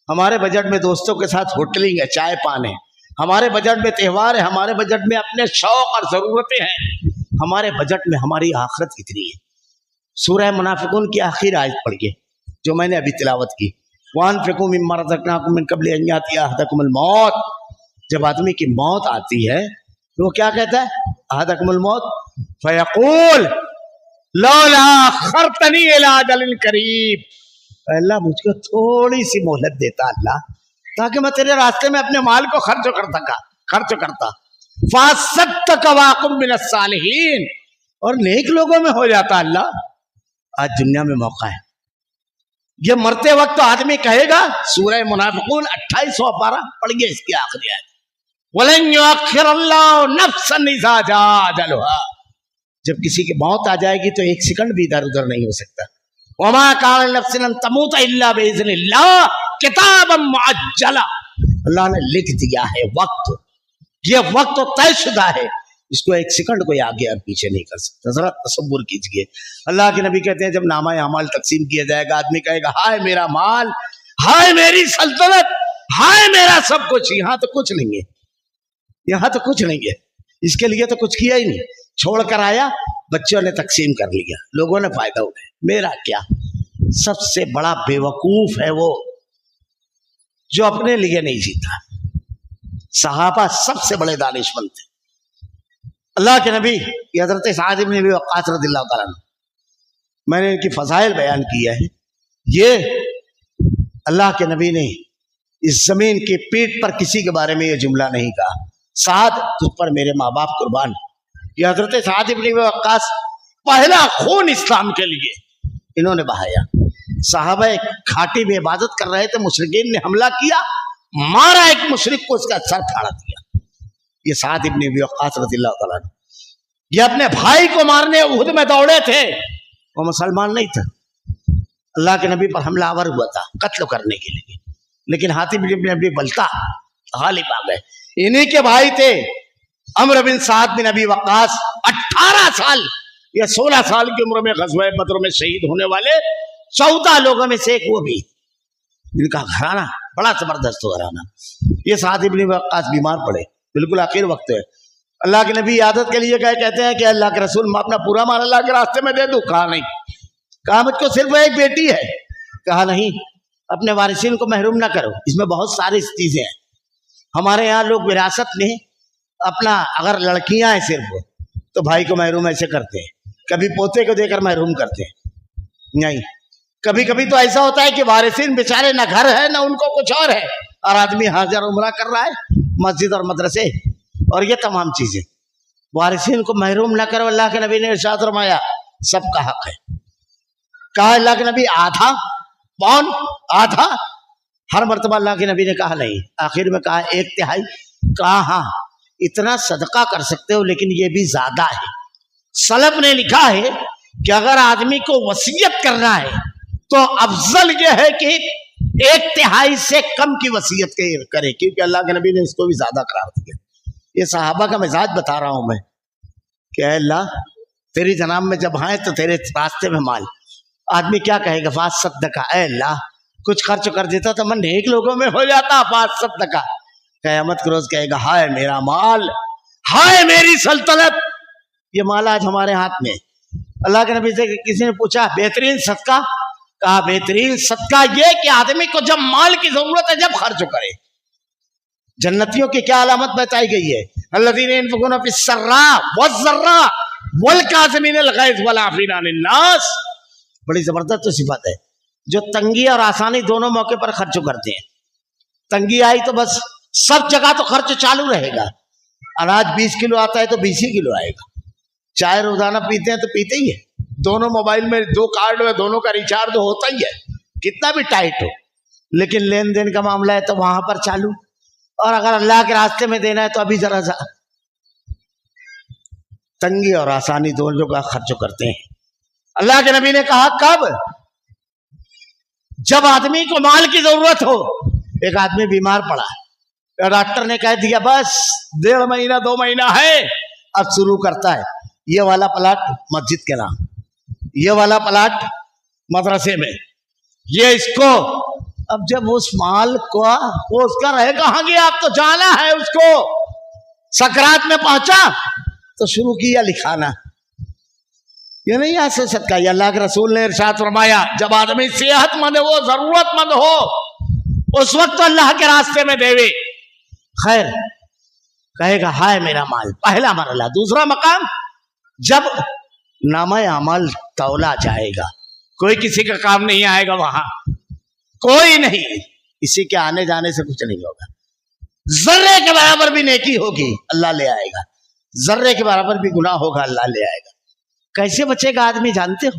ہمارے بجٹ میں دوستوں کے ساتھ ہوٹلنگ ہے، چائے پان ہے، ہمارے بجٹ میں تہوار ہے، ہمارے بجٹ میں اپنے شوق اور ضرورتیں ہیں، ہمارے بجٹ میں ہماری آخرت کتنی ہے. سورہ منافقون کی آخر آیت پڑھیے جو میں نے ابھی تلاوت کی. وَأَنفِقُوا مِمَّا رَزَقْنَاكُم مِّن قَبْلِ أَن يَأْتِيَ أَحَدَكُمُ الْمَوْتُ. جب آدمی کی موت آتی ہے تو وہ کیا کہتا ہے؟ أَحَدَكُمُ الْمَوْتُ فَيَقُولُ لَوْلَا أَخَّرْتَنِي إِلَىٰ أَجَلٍ قَرِيبٍ. اللہ مجھ کو تھوڑی سی مہلت دیتا اللہ، تاکہ میں تیرے راستے میں اپنے مال کو خرچ کرتا. فَأَصَّدَّقَ وَأَكُن مِّنَ الصَّالِحِينَ، اور نیک لوگوں میں ہو جاتا اللہ. آج دنیا میں موقع ہے. یہ مرتے وقت تو آدمی کہے گا، سورہ منافقون 28 پارہ پڑھیے اس کی آخری آیت، وَلَن يُؤَخِّرَ اللَّهُ نَفْسًا إِذَا جَاءَ أَجَلُهَا. جب کسی کی موت آ جائے گی تو 1 سیکنڈ بھی ادھر ادھر نہیں ہو سکتا. وَمَا كَانَ لِنَفْسٍ أَن تَمُوتَ إِلَّا بِإِذْنِ اللَّهِ كِتَابًا مُعَجَّلًا. اللہ نے لکھ دیا ہے وقت، یہ وقت طے شدہ ہے، اس کو 1 سیکنڈ کوئی آگے اور پیچھے نہیں کر سکتا. ذرا تصور کیجئے. اللہ کے نبی کہتے ہیں جب نامہ اعمال تقسیم کیا جائے گا آدمی کہے گا ہائے میرا مال، ہائے میری سلطنت، ہائے میرا سب کچھ. یہاں تو کچھ نہیں ہے، یہاں تو کچھ نہیں ہے. اس کے لیے تو کچھ کیا ہی نہیں، چھوڑ کر آیا، بچوں نے تقسیم کر لیا، لوگوں نے فائدہ اٹھایا، میرا کیا. سب سے بڑا بے وقوف ہے وہ جو اپنے لیے نہیں جیتا. صحابہ سب سے بڑے دانشمند تھے. اللہ کے نبی یہ حضرت سعد بن ابی وقاص رضی اللہ تعالیٰ عنہ، میں نے ان کی فضائل بیان کیا ہے. یہ اللہ کے نبی نے اس زمین کی پیٹھ پر کسی کے بارے میں یہ جملہ نہیں کہا، سعد تجھ پر میرے ماں باپ قربان. یہ حضرت سعد بن ابی وقاص پہلا خون اسلام کے لیے انہوں نے بہایا. صحابہ کھاٹی میں عبادت کر رہے تھے، مشرکین نے حملہ کیا، مارا ایک مشرک کو، اس کا سر پھاڑ دیا. یہ سعد بن ابی وقاص رضی اللہ تعالیٰ عنہ، یہ اپنے بھائی کو مارنے احد میں دوڑے تھے. وہ مسلمان نہیں تھا, اللہ کے نبی پر حملہ آور ہوا تھا قتل کرنے کے لیے, لیکن حاتم بن ابی بلتع غالب آ گئے. انہی کے بھائی تھے عمرو بن سعد بن ابی وقاص, 18 سال یا 16 سال کی عمر میں غزوہ بدر میں شہید ہونے والے 14 لوگوں میں سے ایک وہ بھی. ان کا گھرانہ بڑا زبردست گھرانہ. یہ سعد بن وقاص بیمار پڑے, بالکل آخر وقت ہے. اللہ کے نبی عادت کے لیے کہتے ہیں کہ اللہ کے رسول میں اپنا پورا مال اللہ کے راستے میں دے دوں. کہا نہیں. کہا مجھ کو صرف ایک بیٹی ہے. کہا نہیں, اپنے وارثین کو محروم نہ کرو, اس میں بہت ساری چیزیں ہیں. ہمارے یہاں لوگ وراثت میں اپنا اگر لڑکیاں ہیں صرف تو بھائی کو محروم ایسے کرتے ہیں, کبھی پوتے کو دے کر محروم کرتے ہیں. نہیں, کبھی کبھی تو ایسا ہوتا ہے کہ وارثین بیچارے نہ گھر ہے نہ ان کو کچھ اور ہے, اور آدمی حاضر عمرہ کر رہا ہے, مسجد اور مدرسے اور یہ تمام چیزیں. وارثین کو محروم نہ کرو, اللہ کے نبی نے ارشاد فرمایا سب کا حق ہے. کہا اللہ کے نبی آدھا پون آدھا, ہر مرتبہ اللہ کے نبی نے کہا نہیں, آخر میں کہا 1/3. کہا ہاں اتنا صدقہ کر سکتے ہو لیکن یہ بھی زیادہ ہے. سلف نے لکھا ہے کہ اگر آدمی کو وصیت کرنا ہے تو افضل یہ ہے کہ 1/3 سے کم کی وصیت کرے, کیونکہ اللہ کے نبی نے اس کو بھی زیادہ قرار دیا. یہ صحابہ کا مزاج بتا رہا ہوں میں کہ اے اللہ تیری جناب میں جب آئے تو تیرے راستے میں مال. آدمی کیا کہے گا, فاس صدقہ, اے اللہ کچھ خرچ کر دیتا تو من نیک لوگوں میں ہو جاتا, فاس صدقہ. قیامت کے روز کہے گا ہائے میرا مال, ہائے میری سلطنت, یہ مال آج ہمارے ہاتھ میں. اللہ کے نبی سے کسی نے پوچھا بہترین صدقہ, کہا بہترین صدقہ یہ کہ آدمی کو جب مال کی ضرورت ہے جب خرچ کرے. جنتیوں کی کیا علامت بتائی گئی ہے, الذین ينفقون فی السراء والضراء والکاظمین الغیظ والعافین عن الناس. بڑی زبردست صفت ہے, جو تنگی اور آسانی دونوں موقع پر خرچ کرتے ہیں. تنگی آئی تو بس سب جگہ تو خرچ چالو رہے گا. اناج 20 کلو آتا ہے تو 20 ہی کلو آئے گا. چائے روزانہ پیتے ہیں تو پیتے ہی ہے. دونوں موبائل میں 2 کارڈ ہے, دونوں کا ریچارج ہوتا ہی ہے, کتنا بھی ٹائٹ ہو, لیکن لین دین کا معاملہ ہے تو وہاں پر چالو. اور اگر اللہ کے راستے میں دینا ہے تو ابھی ذرا سا تنگی اور آسانی دونوں کا خرچ کرتے ہیں. اللہ کے نبی نے کہا کب, جب آدمی کو مال کی ضرورت ہو. ایک آدمی بیمار پڑا, ڈاکٹر نے کہہ دیا بس 1.5 مہینہ 2 مہینہ ہے, اب شروع کرتا ہے یہ والا پلاٹ مسجد کے نام, یہ والا پلاٹ مدرسے میں, یہ اس کو. اب جب اس مال کو وہ اس کا رہے کہاں گیا, اب تو جانا ہے اس کو. سکرات میں پہنچا تو شروع کیا لکھانا. یہ نہیں ایسے صدقہ, یہ اللہ کے رسول نے ارشاد فرمایا جب آدمی صحت مند ہو, ضرورت مند ہو, اس وقت تو اللہ کے راستے میں دے. خیر کہے گا ہائے میرا مال, پہلا مرحلہ. دوسرا مقام جب نامہ اعمال تولا جائے گا, کوئی کسی کا کام نہیں آئے گا وہاں, کوئی نہیں, اسی کے آنے جانے سے کچھ نہیں ہوگا. ذرے کے برابر بھی نیکی ہوگی اللہ لے آئے گا, ذرے کے برابر بھی گناہ ہوگا اللہ لے آئے گا. کیسے بچے گا آدمی جانتے ہو,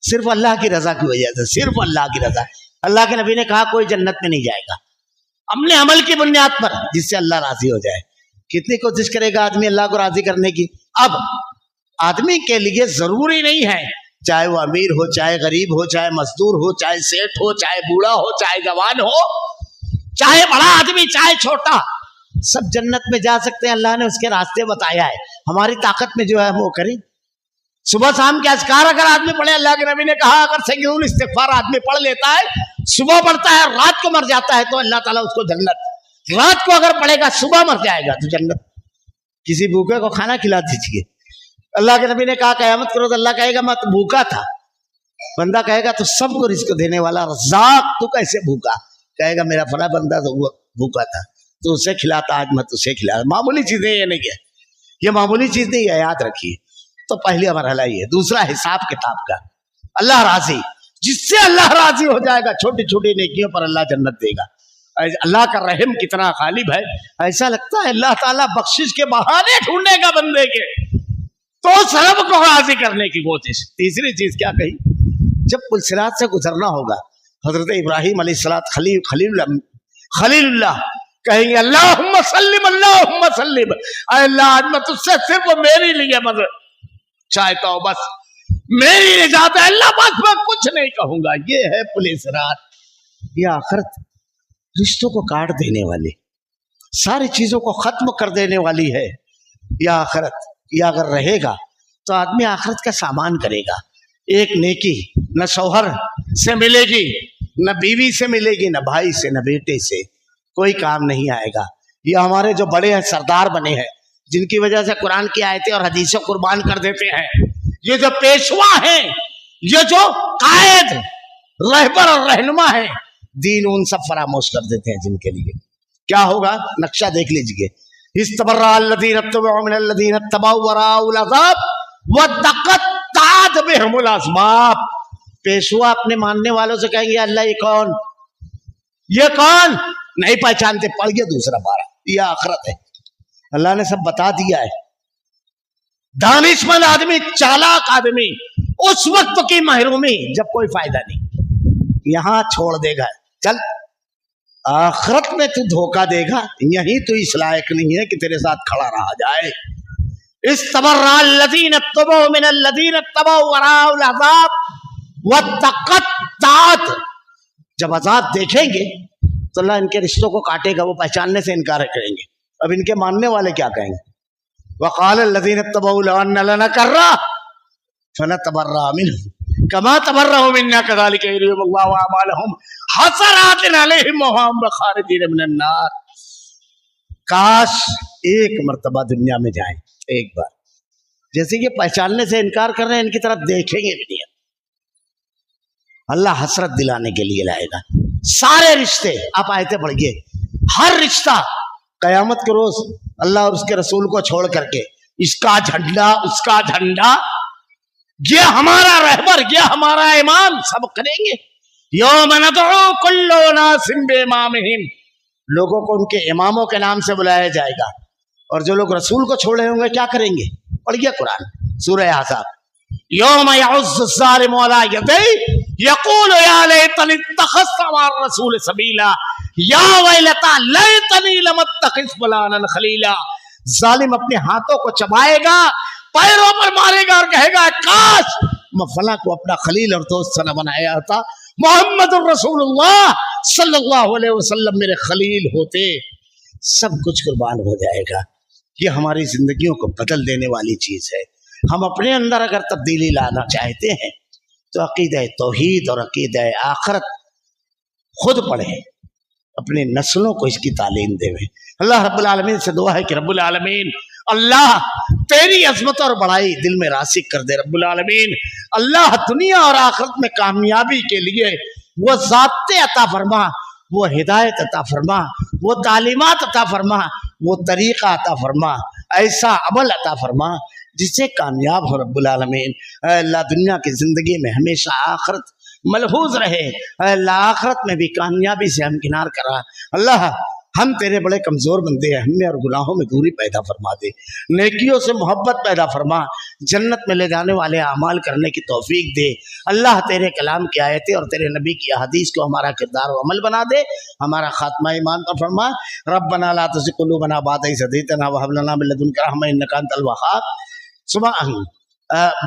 صرف اللہ کی رضا کی وجہ سے, صرف اللہ کی رضا. اللہ کے نبی نے کہا کوئی جنت میں نہیں جائے گا اپنے عمل کی بنیاد پر جس سے اللہ راضی ہو جائے. کتنی کوشش کرے گا آدمی اللہ کو راضی کرنے کی. اب آدمی کے لیے ضروری نہیں ہے چاہے وہ امیر ہو, چاہے غریب ہو, چاہے مزدور ہو, چاہے سیٹ ہو, چاہے بوڑھا ہو, چاہے جوان ہو, چاہے بڑا آدمی چاہے چھوٹا, سب جنت میں جا سکتے ہیں. اللہ نے اس کے راستے بتایا ہے, ہماری طاقت میں جو ہے وہ کریں. صبح شام کے اذکار اگر آدمی پڑھے, اللہ کے نبی نے کہا اگر سید الاستغفار آدمی پڑھ لیتا ہے, صبح پڑھتا ہے رات کو مر جاتا ہے تو اللہ تعالیٰ اس کو جنت, رات کو اگر پڑھے گا صبح مر جائے گا تو جنت. کسی بھوکے کو کھانا کھلا دیجیے. اللہ کے نبی نے کہا قیامت کے روز اللہ کہے گا میں تو بھوکا تھا, بندہ کہے گا تو سب کو رزق دینے والا رزاق تو کیسے بھوکا, کہے گا میرا فلاں بندہ تو وہ بھوکا تھا تو اسے کھلاتا, آج میں تجھے کھلاتا. معمولی چیزیں یہ نہیں ہے, یہ معمولی چیز نہیں ہے, یاد رکھیے. تو پہلی مرحلہ یہ. دوسرا حساب کتاب کا, اللہ راضی, جس سے اللہ راضی ہو جائے گا چھوٹی چھوٹی نیکیوں پر اللہ جنت دے گا. اللہ کا رحم کتنا غالب ہے, ایسا لگتا ہے اللہ تعالیٰ بخشش کے بہانے ڈھونڈے گا بندے کے, تو سب کو راضی کرنے کی کوشش. تیسری چیز کیا کہی, جب پل صراط سے گزرنا ہوگا, حضرت ابراہیم علیہ السلام خلیل اللہ کہیں گے اللہم سلم اللہم سلم, اے اللہ آج میں تجھ سے صرف میری لیے مدد چاہتا ہوں, بس میری نجات ہے، اللہ پاک میں کچھ نہیں کہوں گا. یہ ہے پولیس رات. یہ آخرت رشتوں کو کاٹ دینے والی، ساری چیزوں کو ختم کر دینے والی ہے. یہ آخرت یہ اگر رہے گا تو آدمی آخرت کا سامان کرے گا. ایک نیکی نہ شوہر سے ملے گی، نہ بیوی سے ملے گی، نہ بھائی سے، نہ بیٹے سے، کوئی کام نہیں آئے گا. یہ ہمارے جو بڑے ہیں سردار بنے ہیں، جن کی وجہ سے قرآن کی آیتیں اور حدیثیں قربان کر دیتے ہیں، یہ جو پیشوا ہیں، یہ جو قائد رہبر اور رہنما ہیں، دین ان سب فراموش کر دیتے ہیں. جن کے لیے کیا ہوگا نقشہ دیکھ لیجئے. استبرأ الذین اتبعوا من الذین اتبعوا ورأوا العذاب وتقطعت بهم الاسباب. پیشوا اپنے ماننے والوں سے کہیں گے اللہ یہ کون، یہ کون، نہیں پہچانتے. پڑھ گیا دوسرا پارہ. یہ آخرت ہے، اللہ نے سب بتا دیا ہے. دانش مند آدمی، چالاک آدمی، اس وقت کی محرومی جب کوئی فائدہ نہیں، یہاں چھوڑ دے گا. چل آخرت میں تو دھوکہ دے گا، یہی تو اس لائق نہیں ہے کہ تیرے ساتھ کھڑا رہا جائے. استبرأ الذین اتبعوا من الذین اتبعوا ورأوا العذاب وتقطعت. جب عذاب دیکھیں گے تو اللہ ان کے رشتوں کو کاٹے گا، وہ پہچاننے سے انکار کریں گے. اب ان کے ماننے والے کیا کہیں گے؟ وقال الذین اتبعوا لو ان لنا کرہ فنتبرأ منهم كما تبرأوا منا كذلك يريهم الله اعمالهم حسرات عليهم وهم خالدين من النار. کاش ایک مرتبہ دنیا میں جائیں، ایک بار، جیسے کہ پہچاننے سے انکار کر رہے ہیں، ان کی طرف دیکھیں گے بھی نہیں. اللہ حسرت دلانے کے لیے لائے گا. سارے رشتے آپ آیتیں پڑھیے، ہر رشتہ قیامت کے روز اللہ اور اس کے رسول کو چھوڑ کر کے اس کا جھنڈا، اس کا جھنڈا، یہ ہمارا رہبر، یہ ہمارا امام، سب کریں گے. یوم ندعو کل اناس بامامہم. لوگوں کو ان کے اماموں کے نام سے بلایا جائے گا. اور جو لوگ رسول کو چھوڑے ہوں گے کیا کریں گے؟ پڑھیے قرآن سورہ احزاب. یوم یعض الظالم علی یدیہ یقول یا لیتنی اتخذت مع الرسول سبیلا یا ویلتی لیتنی لم اتخذ فلانا خلیلا. ظالم اپنے ہاتھوں کو چبائے گا، پیروں پر مارے گا اور کہے گا کاش میں فلاں کو اپنا خلیل اور دوست نہ بنایا ہوتا، محمد الرسول اللہ صلی اللہ علیہ وسلم میرے خلیل ہوتے. سب کچھ قربان ہو جائے گا. یہ ہماری زندگیوں کو بدل دینے والی چیز ہے. ہم اپنے اندر اگر تبدیلی لانا چاہتے ہیں تو عقیدہ توحید اور عقیدہ آخرت خود پڑھیں، اپنے نسلوں کو اس کی تعلیم دے. اللہ رب العالمین سے دعا ہے کہ رب العالمین اللہ تیری عظمت اور بڑائی دل میں راسخ کر دے. رب العالمین اللہ دنیا اور آخرت میں کامیابی کے لیے وہ ذات عطا فرما، وہ ہدایت عطا فرما، وہ تعلیمات عطا فرما، وہ طریقہ عطا فرما، ایسا عمل عطا فرما جس سے کامیاب ہو. رب العالمین اے اللہ دنیا کی زندگی میں ہمیشہ آخرت ملحوظ رہے. اے اللہ آخرت میں بھی کامیابی سے ہمکنار کرا. اللہ ہم تیرے بڑے کمزور بندے ہیں، ہمیں اور گناہوں میں دوری پیدا فرما دے، نیکیوں سے محبت پیدا فرما، جنت میں لے جانے والے اعمال کرنے کی توفیق دے. اللہ تیرے کلام کی آیتیں اور تیرے نبی کی احادیث کو ہمارا کردار و عمل بنا دے. ہمارا خاتمہ ایمان پر فرما. ربنا لا تزغ قلوبنا بعد إذ هديتنا وهب لنا من لدنك رحمة إنك أنت الوهاب.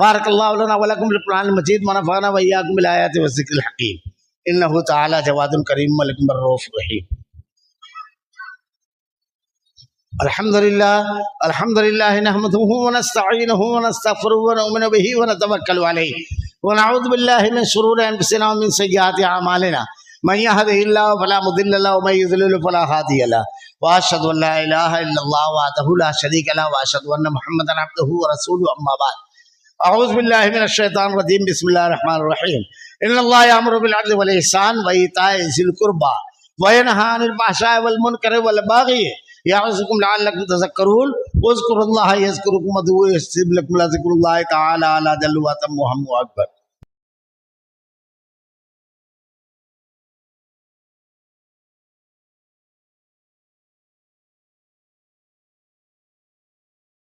بارك الله لنا ولكم بالقرآن المجيد ونفعنا وإياكم بالآيات والذكر الحكيم إنه تعالى جواد كريم ملك رؤوف رحيم. الحمد لله نحمده ونستعينه ونستغفره ونؤمن به ونتوكل عليه ونعوذ بالله من شرور أنفسنا ومن سيئات أعمالنا. من يهده الله فلا مضل له ومن يضلل فلا هادي له. واشهد ان لا اله الا الله وحده لا شريك له واشهد ان محمدا عبده ورسوله. اما بعد اعوذ بالله من الشيطان الرجيم. بسم الله الرحمن الرحيم. ان الله يأمر بالعدل والاحسان وإيتاء ذي القربى وينهى عن الفحشاء والمنكر والبغي يعظكم لعلكم تذكرون. واذكروا الله يذكركم وادعوه يستجب لكم. لذكر الله تعالى على جل وعلا اكبر.